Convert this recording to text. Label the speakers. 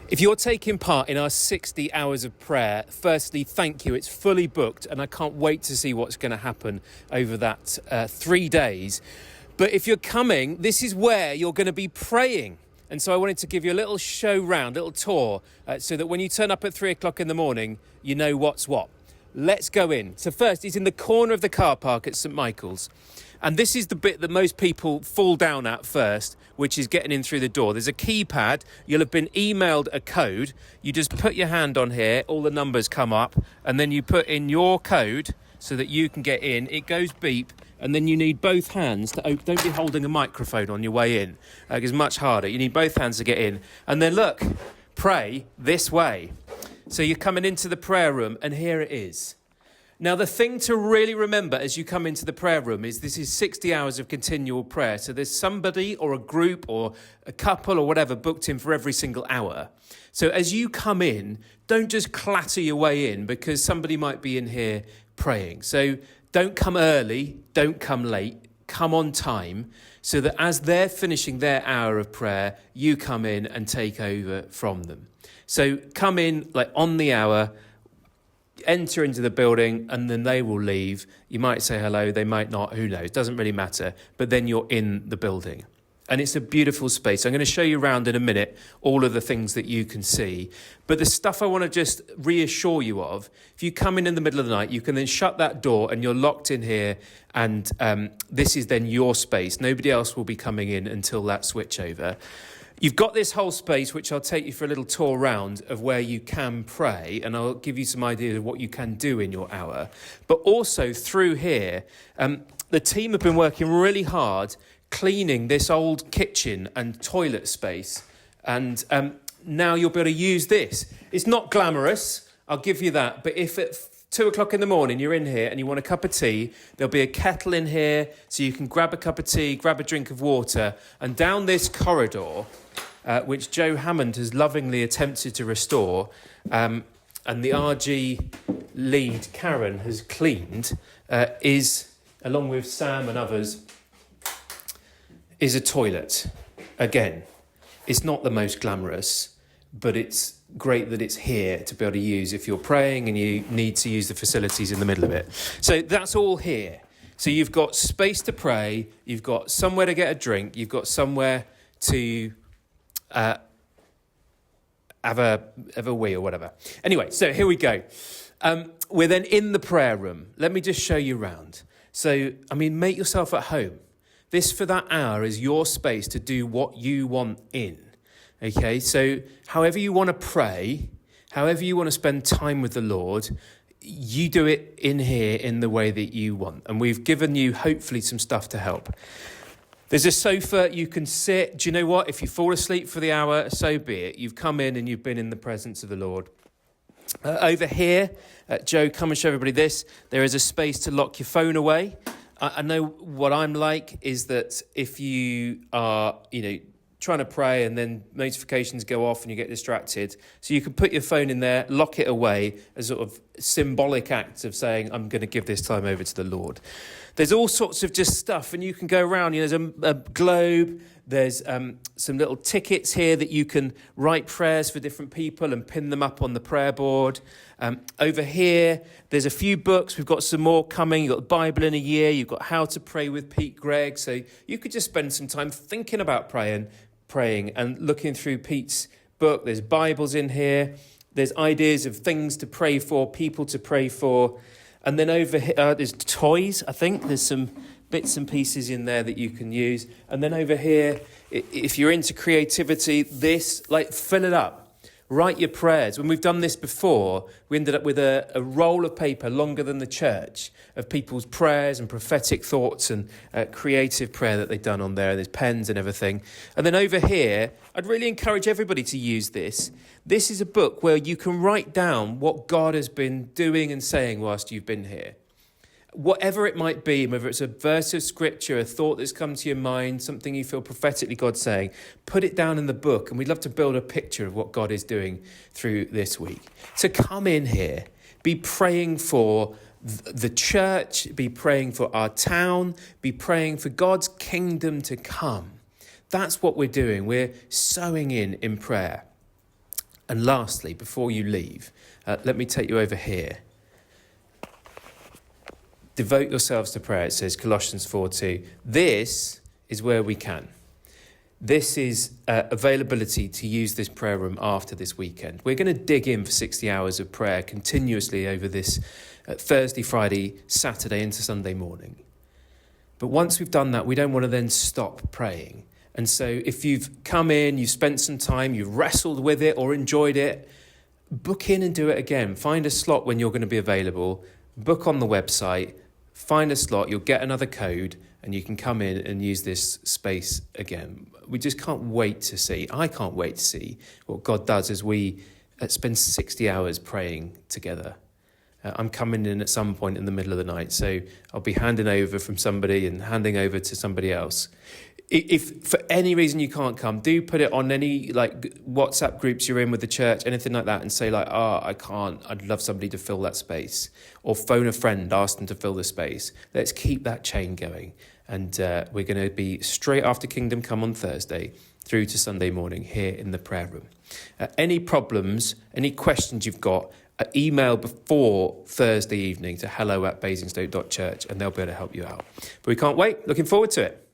Speaker 1: If you're taking part in our 60 hours of prayer, firstly, thank you. It's fully booked and I can't wait to see what's going to happen over that 3 days. But if you're coming, this is where you're going to be praying. And so I wanted to give you a little show round, a little tour, so that when you turn up at 3 o'clock in the morning, you know what's what. Let's go in. So first, it's in the corner of the car park at St Michael's. And this is the bit that most people fall down at first, which is getting in through the door. There's a keypad. You'll have been emailed a code. You just put your hand on here, all the numbers come up, and then you put in your code so that you can get in. It goes beep, and then you need both hands to open. Don't be holding a microphone on your way in. It's much harder. You need both hands to get in. And then look, pray this way. So you're coming into the prayer room, and here it is. Now, the thing to really remember as you come into the prayer room is this is 60 hours of continual prayer. So there's somebody or a group or a couple or whatever booked in for every single hour. So as you come in, don't just clatter your way in because somebody might be in here praying. So don't come early, don't come late, come on time so that as they're finishing their hour of prayer, you come in and take over from them. So come in like on the hour, enter into the building, and then they will leave. You might say hello, they might not, who knows, doesn't really matter. But then you're in the building. And it's a beautiful space. I'm going to show you around in a minute all of the things that you can see. But the stuff I want to just reassure you of, if you come in the middle of the night, you can then shut that door and you're locked in here. And this is then your space. Nobody else will be coming in until that switchover. You've got this whole space, which I'll take you for a little tour round of where you can pray, and I'll give you some ideas of what you can do in your hour. But also through here, the team have been working really hard cleaning this old kitchen and toilet space, and now you'll be able to use this. It's not glamorous, I'll give you that, but if at 2 o'clock in the morning you're in here and you want a cup of tea, there'll be a kettle in here so you can grab a cup of tea, grab a drink of water, and down this corridor, which Joe Hammond has lovingly attempted to restore, and the RG lead, Karen, has cleaned, is, along with Sam and others, is a toilet. Again, it's not the most glamorous, but it's great that it's here to be able to use if you're praying and you need to use the facilities in the middle of it. So that's all here. So you've got space to pray, you've got somewhere to get a drink, you've got somewhere to have a wee or whatever. Anyway, so here we go. We're then in the prayer room. Let me just show you around. So, make yourself at home. This for that hour is your space to do what you want in. Okay, so however you want to pray, however you want to spend time with the Lord, you do it in here in the way that you want. And we've given you hopefully some stuff to help. There's a sofa you can sit. Do you know what? If you fall asleep for the hour, so be it. You've come in and you've been in the presence of the Lord. Over here, Joe, come and show everybody this. There is a space to lock your phone away. I know what I'm like is that if you are, trying to pray and then notifications go off and you get distracted. So you can put your phone in there, lock it away as sort of symbolic act of saying, I'm going to give this time over to the Lord. There's all sorts of just stuff and you can go around. There's a globe. There's some little tickets here that you can write prayers for different people and pin them up on the prayer board. Over here, there's a few books. We've got some more coming. You've got the Bible in a Year. You've got How to Pray with Pete Greig. So you could just spend some time thinking about praying and looking through Pete's book. There's Bibles in here. There's ideas of things to pray for, people to pray for. And then over here, there's toys, I think. There's some bits and pieces in there that you can use. And then over here, if you're into creativity, fill it up. Write your prayers. When we've done this before, we ended up with a roll of paper longer than the church of people's prayers and prophetic thoughts and creative prayer that they've done on there. There's pens and everything. And then over here, I'd really encourage everybody to use this. This is a book where you can write down what God has been doing and saying whilst you've been here. Whatever it might be, whether it's a verse of scripture, a thought that's come to your mind, something you feel prophetically God saying, put it down in the book. And we'd love to build a picture of what God is doing through this week. So come in here, be praying for the church, be praying for our town, be praying for God's kingdom to come. That's what we're doing. We're sowing in prayer. And lastly, before you leave, let me take you over here. Devote yourselves to prayer, it says Colossians 4:2. This is where we can. This is availability to use this prayer room after this weekend. We're going to dig in for 60 hours of prayer continuously over this Thursday, Friday, Saturday into Sunday morning. But once we've done that, we don't want to then stop praying. And so if you've come in, you've spent some time, you've wrestled with it or enjoyed it, book in and do it again. Find a slot when you're going to be available. Book on the website. Find a slot. You'll get another code and you can come in and use this space again. We just can't wait to see. I can't wait to see what God does as we spend 60 hours praying together. I'm coming in at some point in the middle of the night, so I'll be handing over from somebody and handing over to somebody else. If for any reason you can't come, do put it on any WhatsApp groups you're in with the church, anything like that, and say I can't, I'd love somebody to fill that space. Or phone a friend, ask them to fill the space. Let's keep that chain going. And we're going to be straight after Kingdom Come on Thursday through to Sunday morning here in the prayer room. Any problems, any questions you've got, email before Thursday evening to hello@basingstoke.church and they'll be able to help you out. But we can't wait. Looking forward to it.